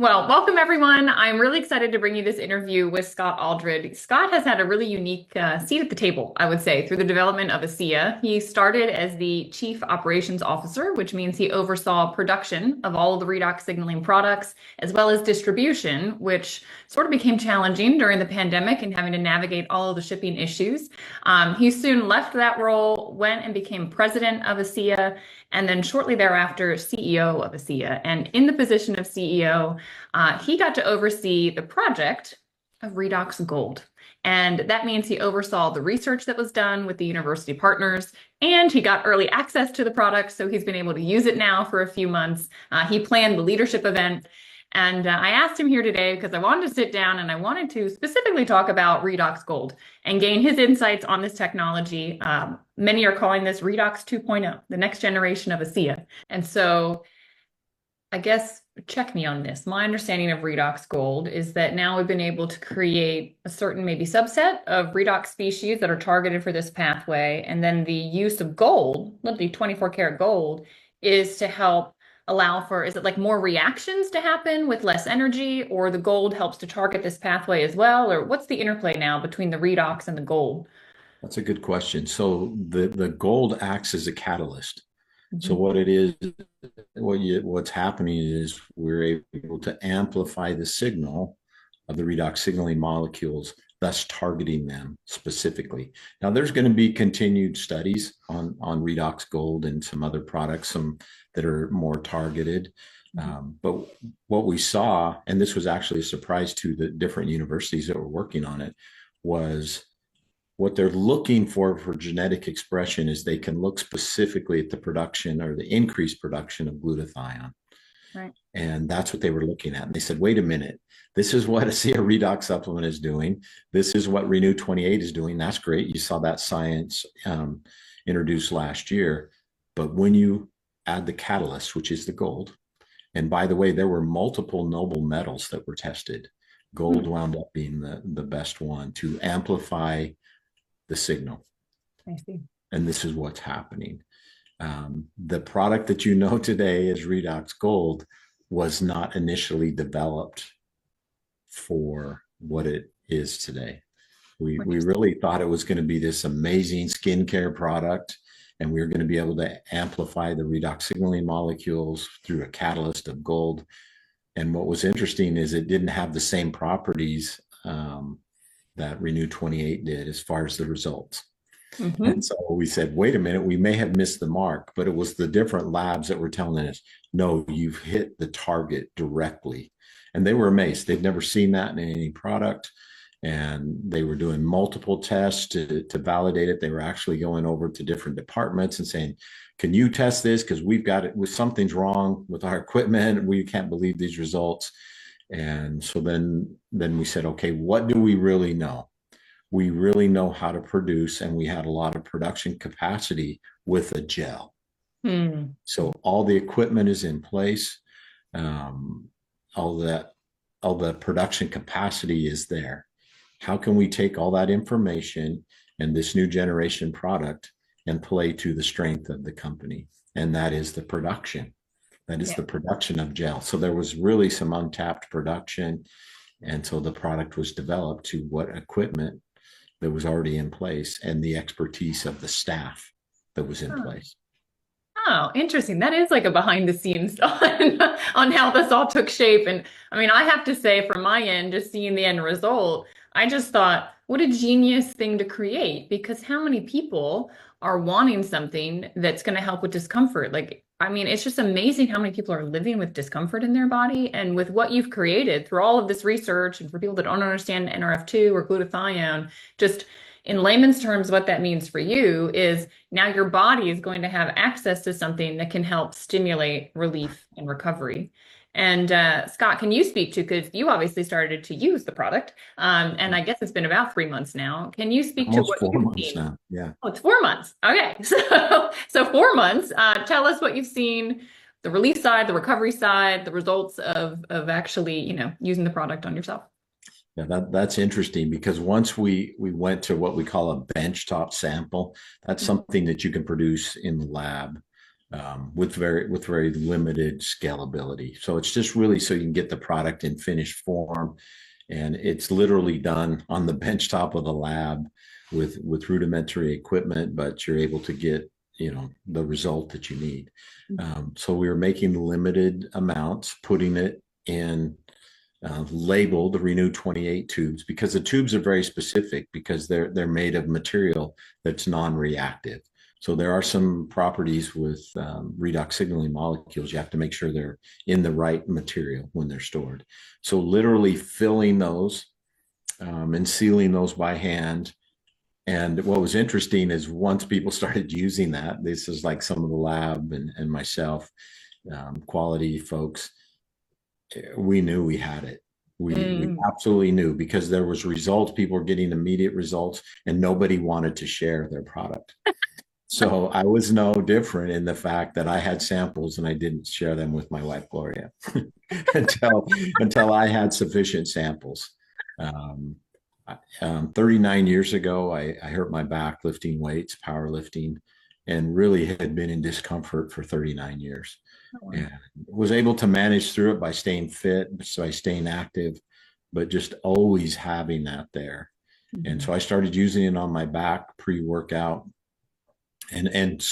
Well, welcome everyone. I'm really excited to bring you this interview with Scott Aldred. Scott has had a really unique seat at the table, I would say, through the development of Asea. He started as the Chief Operations Officer, which means he oversaw production of all of the redox signaling products, as well as distribution, which sort of became challenging during the pandemic and having to navigate all of the shipping issues. He soon left that role, went and became president of Asea, and then shortly thereafter, CEO of Asea. And in the position of CEO, he got to oversee the project of Redox Gold. And that means he oversaw the research that was done with the university partners, and he got early access to the product, so he's been able to use it now for a few months. He planned the leadership event, and I asked him here today because I wanted to sit down and I wanted to specifically talk about Redox Gold and gain his insights on this technology. Many are calling this Redox 2.0, the next generation of Asea. And so I guess check me on this. My understanding of Redox Gold is that now we've been able to create a certain maybe subset of redox species that are targeted for this pathway. And then the use of gold, literally 24 karat gold, is to help allow for, is it like more reactions to happen with less energy, or the gold helps to target this pathway as well? Or what's the interplay now between the redox and the gold? That's a good question. So the gold acts as a catalyst. So Mhm. what it is, what's happening is we're able to amplify the signal of the redox signaling molecules, thus targeting them specifically. Now, there's going to be continued studies on redox gold and some other products, some that are more targeted. But what we saw, and this was actually a surprise to the different universities that were working on it, was what they're looking for genetic expression is they can look specifically at the production or the increased production of glutathione. Right. And that's what they were looking at. And they said, wait a minute, this is what a Asea redox supplement is doing. This is what Renew 28 is doing. That's great. You saw that science introduced last year. But when you add the catalyst, which is the gold, and by the way, there were multiple noble metals that were tested. Gold Hmm. wound up being the best one to amplify the signal. I see. And this is what's happening. The product that you know today as Redox Gold was not initially developed for what it is today. We Interesting. really thought it was going to be this amazing skincare product, and we were going to be able to amplify the redox signaling molecules through a catalyst of gold. And what was interesting is it didn't have the same properties that Renew 28 did as far as the results. Hmm. And so we said, wait a minute, we may have missed the mark, but it was the different labs that were telling us, no, you've hit the target directly. And they were amazed. They'd never seen that in any product. And they were doing multiple tests to validate it. They were actually going over to different departments and saying, can you test this? Because we've got it, something's wrong with our equipment. We can't believe these results. And so then we said, okay, what do we really know? We really know how to produce, and we had a lot of production capacity with a gel. Hmm. So all the equipment is in place. Um, all that, all the production capacity is there. How can we take all that information and this new generation product and play to the strength of the company? And that is the production. That is Yeah. the production of gel. So there was really some untapped production. And so the product was developed to what equipment that was already in place and the expertise of the staff that was in Huh. place. Oh, interesting. That is like a behind the scenes on how this all took shape. And I mean, I have to say, from my end, just seeing the end result, I just thought, what a genius thing to create, because how many people are wanting something that's going to help with discomfort? Like, I mean, it's just amazing how many people are living with discomfort in their body. And with what you've created through all of this research, and for people that don't understand NRF2 or glutathione, just in layman's terms, what that means for you is now your body is going to have access to something that can help stimulate relief and recovery. And Scott, can you speak to, because you obviously started to use the product, and I guess it's been about 3 months now. Can you speak to Almost what 4 months you've seen? now. Yeah. Oh, it's 4 months. Okay. So 4 months. Tell us what you've seen, the relief side, the recovery side, the results of actually, using the product on yourself. Yeah, that's interesting because once we went to what we call a benchtop sample, that's something that you can produce in the lab. with very limited scalability. So it's just really so you can get the product in finished form, and it's literally done on the benchtop of the lab with rudimentary equipment, but you're able to get the result that you need. So we were making limited amounts, putting it in labeled Renew 28 tubes, because the tubes are very specific because they're made of material that's non-reactive. So there are some properties with redox signaling molecules. You have to make sure they're in the right material when they're stored. So literally filling those and sealing those by hand. And what was interesting is once people started using that, this is like some of the lab and myself, quality folks, we knew we had it. We absolutely knew, because there was results. People were getting immediate results, and nobody wanted to share their product. So I was no different in the fact that I had samples and I didn't share them with my wife Gloria until I had sufficient samples. Um, 39 years ago, I hurt my back lifting weights, powerlifting, and really had been in discomfort for 39 years. And was able to manage through it by staying fit, by staying active, but just always having that there. And so I started using it on my back pre-workout, and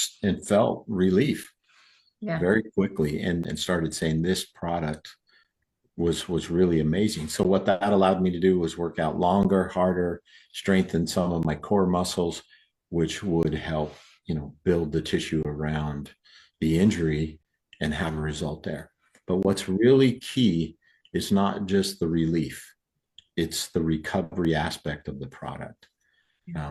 felt relief very quickly, and started saying this product was really amazing. So what that allowed me to do was work out longer, harder, strengthen some of my core muscles, which would help build the tissue around the injury and have a result there. But what's really key is not just the relief, it's the recovery aspect of the product.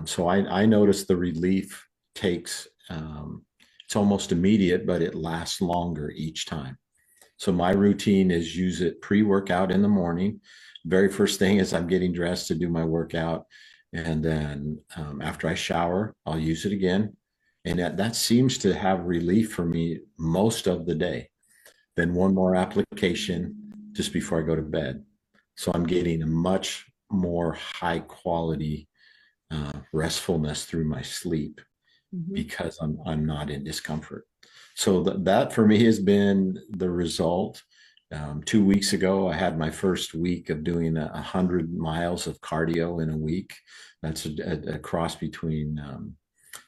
So I noticed the relief takes, it's almost immediate, but it lasts longer each time. So my routine is use it pre-workout in the morning. Very first thing is I'm getting dressed to do my workout. And then after I shower, I'll use it again. And that seems to have relief for me most of the day. Then one more application just before I go to bed. So I'm getting a much more high quality restfulness through my sleep because I'm not in discomfort. So that for me has been the result. 2 weeks ago, I had my first week of doing 100 miles of cardio in a week. That's a cross between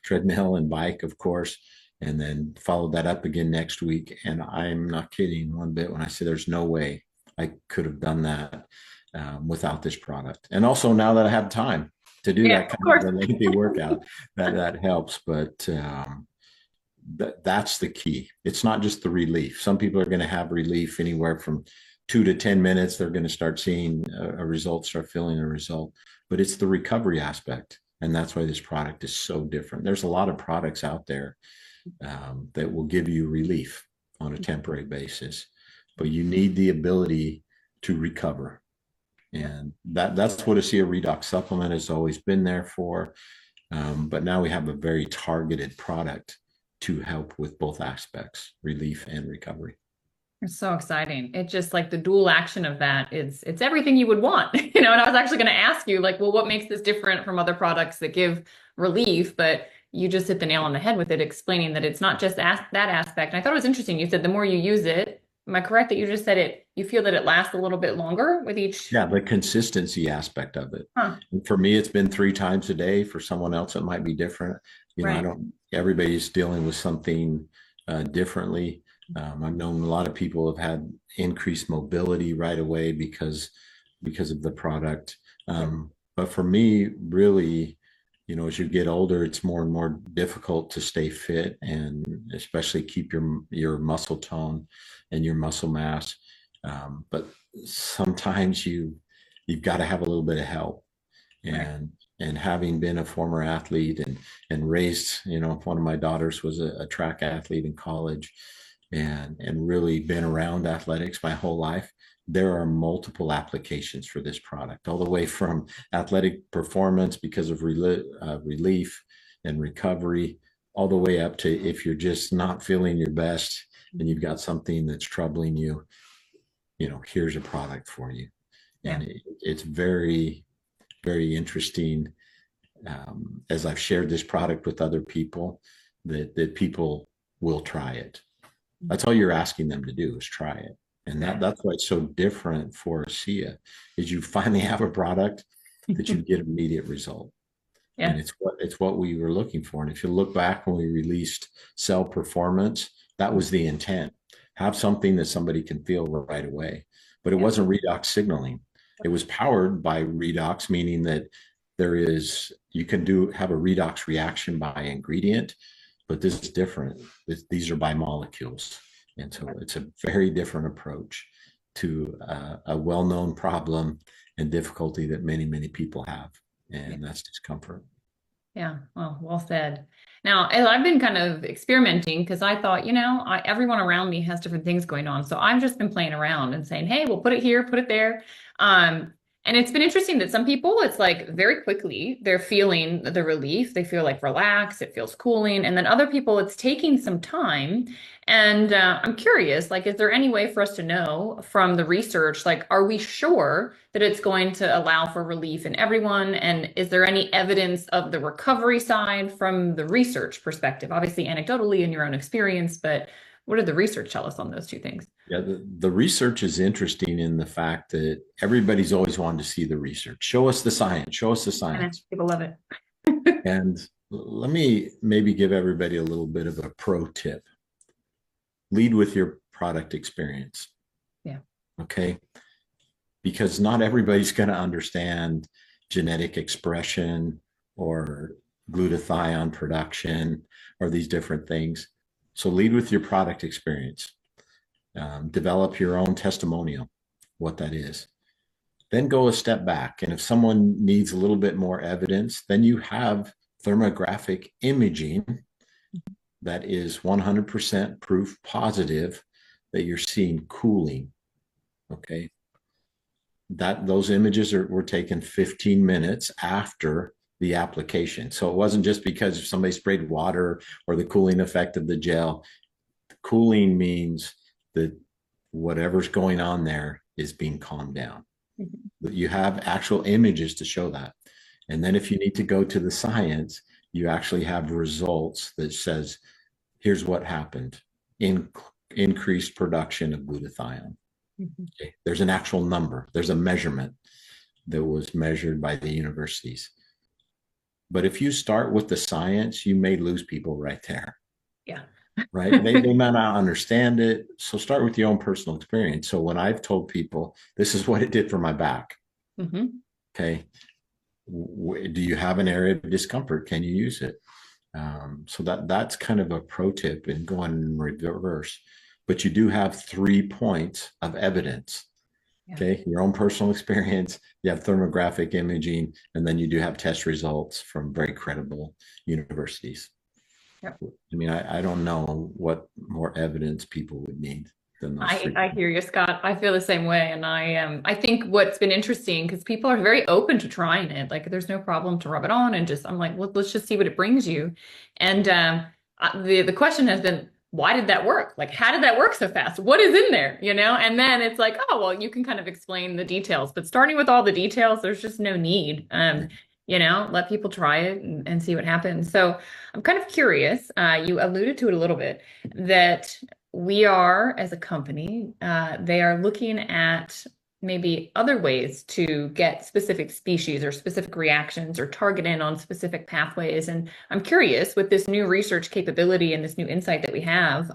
treadmill and bike, of course, and then followed that up again next week. And I'm not kidding one bit when I say there's no way I could have done that without this product. And also now that I have time to do that kind of a lengthy workout, that helps. But that's the key. It's not just the relief. Some people are going to have relief anywhere from 2 to 10 minutes. They're going to start seeing a result, start feeling a result, but it's the recovery aspect. And that's why this product is so different. There's a lot of products out there that will give you relief on a temporary basis, but you need the ability to recover. And that's what Asea Redox supplement has always been there for. But now we have a very targeted product to help with both aspects, relief and recovery. It's so exciting. It just like the dual action of that it's everything you would want, and I was actually going to ask you like, well, what makes this different from other products that give relief? But you just hit the nail on the head with it, explaining that it's not just that aspect. And I thought it was interesting. You said the more you use it, am I correct that you just said you feel that it lasts a little bit longer with each? Yeah, the consistency aspect of it. For me, it's been 3 times a day. For someone else, it might be different. Everybody's dealing with something differently. I've known a lot of people have had increased mobility right away because of the product. But for me, really, as you get older, it's more and more difficult to stay fit and especially keep your muscle tone and your muscle mass. But sometimes you've got to have a little bit of help. And having been a former athlete and raised, one of my daughters was a track athlete in college, and really been around athletics my whole life, there are multiple applications for this product, all the way from athletic performance because of relief and recovery, all the way up to if you're just not feeling your best and you've got something that's troubling you, here's a product for you. And it's very, very interesting as I've shared this product with other people, that people we'll try it. That's all you're asking them to do is try it. And that's why it's so different for Asea, is you finally have a product that you get immediate result. Yeah. And it's what we were looking for. And if you look back when we released Cell Performance, that was the intent. Have something that somebody can feel right away. But it wasn't redox signaling. It was powered by redox, meaning that you can have a redox reaction by ingredient, but this is different. These are by molecules. And so it's a very different approach to a well-known problem and difficulty that many, many people have. And that's discomfort. Yeah, well said. Now, I've been kind of experimenting because I thought, everyone around me has different things going on. So I've just been playing around and saying, hey, we'll put it here, put it there. And it's been interesting that some people, it's like very quickly, they're feeling the relief. They feel like relaxed, it feels cooling. And then other people, it's taking some time. And I'm curious, like, is there any way for us to know from the research, like, are we sure that it's going to allow for relief in everyone? And is there any evidence of the recovery side from the research perspective? Obviously, anecdotally in your own experience, but what did the research tell us on those two things? Yeah, the research is interesting in the fact that everybody's always wanted to see the research. Show us the science, show us the science. People love it. And let me maybe give everybody a little bit of a pro tip. Lead with your product experience. Yeah. Okay. Because not everybody's going to understand genetic expression or glutathione production or these different things. So lead with your product experience. Develop your own testimonial, what that is. Then go a step back. And if someone needs a little bit more evidence, then you have thermographic imaging that is 100% proof positive that you're seeing cooling. Okay. Those images were taken 15 minutes after the application. So it wasn't just because somebody sprayed water or the cooling effect of the gel. Cooling means that whatever's going on there is being calmed down. But you have actual images to show that. And then if you need to go to the science, you actually have results that says, here's what happened: increased production of glutathione. Okay. There's an actual number. There's a measurement that was measured by the universities. But if you start with the science, you may lose people right there. Yeah. Right. They might not understand it. So start with your own personal experience. So when I've told people, this is what it did for my back. Okay. Do you have an area of discomfort? Can you use it? So that's kind of a pro tip in going in reverse. But you do have 3 points of evidence. Yeah. Okay. Your own personal experience, you have thermographic imaging, and then you do have test results from very credible universities. Yep. I mean, I don't know what more evidence people would need than those. I hear you, Scott. I feel the same way. And I think what's been interesting, because people are very open to trying it. Like, there's no problem to rub it on, and I'm like, well, let's just see what it brings you. And the question has been, why did that work? Like, how did that work so fast? What is in there? And then it's like, oh, well, you can kind of explain the details, but starting with all the details, there's just no need. Let people try it and see what happens. So I'm kind of curious, you alluded to it a little bit, that we are, as a company, they are looking at maybe other ways to get specific species or specific reactions or target in on specific pathways. And I'm curious, with this new research capability and this new insight that we have,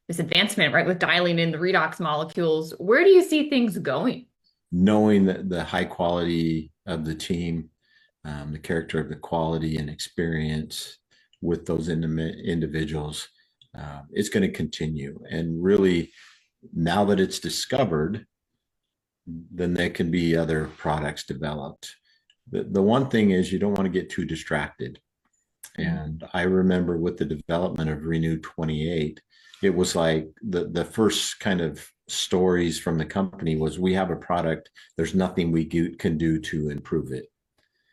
this advancement, right, with dialing in the redox molecules, where do you see things going? Knowing that the high quality of the team, the character of the quality and experience with those individuals, it's going to continue. And really, now that it's discovered, then there can be other products developed. The one thing is, you don't want to get too distracted. And I remember with the development of Renew 28, it was like the first kind of stories from the company was, we have a product, there's nothing we can do to improve it.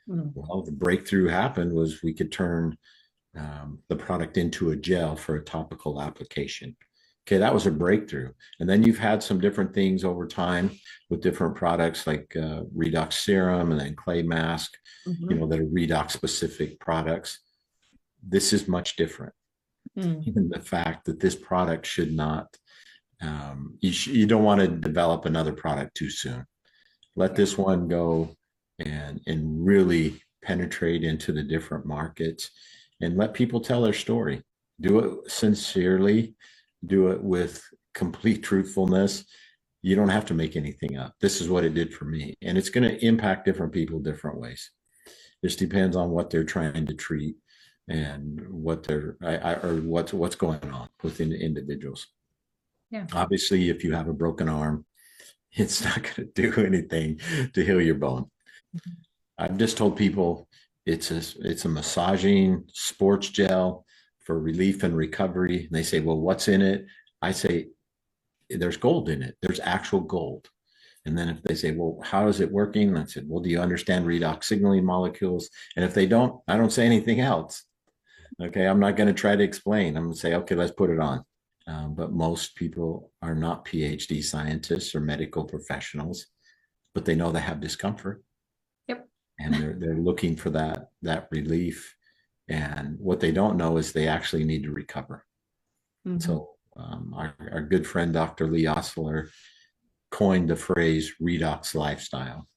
Well, the breakthrough happened was we could turn the product into a gel for a topical application. Okay, that was a breakthrough. And then you've had some different things over time with different products like Redox Serum and then clay mask, that are redox specific products. This is much different. Mm. Even the fact that this product should not, you don't want to develop another product too soon. Let Yeah. this one go and really penetrate into the different markets and let people tell their story. Do it sincerely, do it with complete truthfulness. You don't have to make anything up. This is what it did for me. And it's going to impact different people different ways. Just depends on what they're trying to treat and what they're or what's going on within the individuals. Yeah. Obviously, if you have a broken arm, it's not going to do anything to heal your bone. Mhm. I've just told people it's a massaging sports gel for relief and recovery. And they say, well, what's in it? I say, there's gold in it. There's actual gold. And then if they say, well, how is it working? I said, well, do you understand redox signaling molecules? And if they don't, I don't say anything else. Okay. I'm not going to try to explain. I'm going to say, okay, let's put it on. But most people are not PhD scientists or medical professionals, but they know they have discomfort. Yep. And they're looking for that relief. And what they don't know is they actually need to recover. Mm-hmm. So our good friend Dr. Lee Osler coined the phrase redox lifestyle.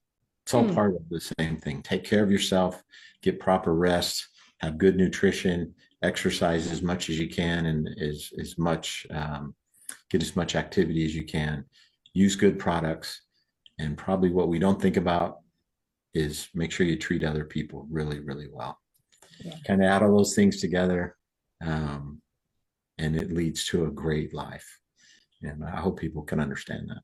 It's all part of the same thing. Take care of yourself, get proper rest, have good nutrition, exercise as much as you can, and as much get as much activity as you can. Use good products, and probably what we don't think about is make sure you treat other people really, really well. Yeah. Kind of add all those things together, and it leads to a great life. And I hope people can understand that.